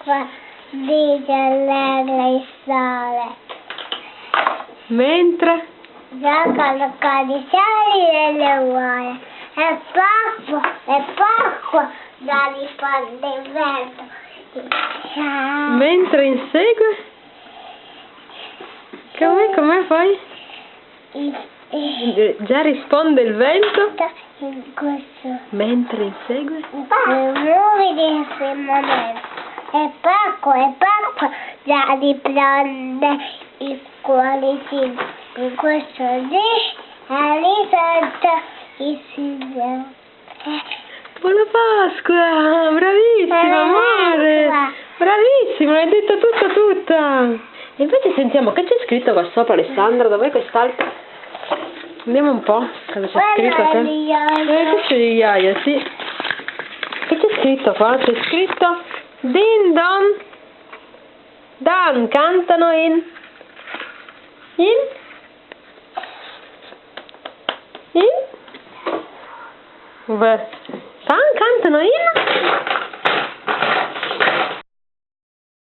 l'acqua brilla il sole. Mentre? Giocano con i sali e le uova. E poco da rispondere il vento. Mentre insegue? Come fai? Già risponde il vento? In questo. Mentre insegue? Muovi di quel momento. E poco da riprende il cuoricino. In questo dì risente il Signore. Buona Pasqua! Bravissima, amore! Bravissima, l'hai detto tutta! E invece sentiamo, che c'è scritto qua sopra, Alessandra? Dov'è quest'altro? Andiamo un po', cosa c'è scritto qua? Qui c'è Iaia, sì. Che c'è scritto qua? C'è scritto Din Don Dan, cantano in? Beh, cantano in?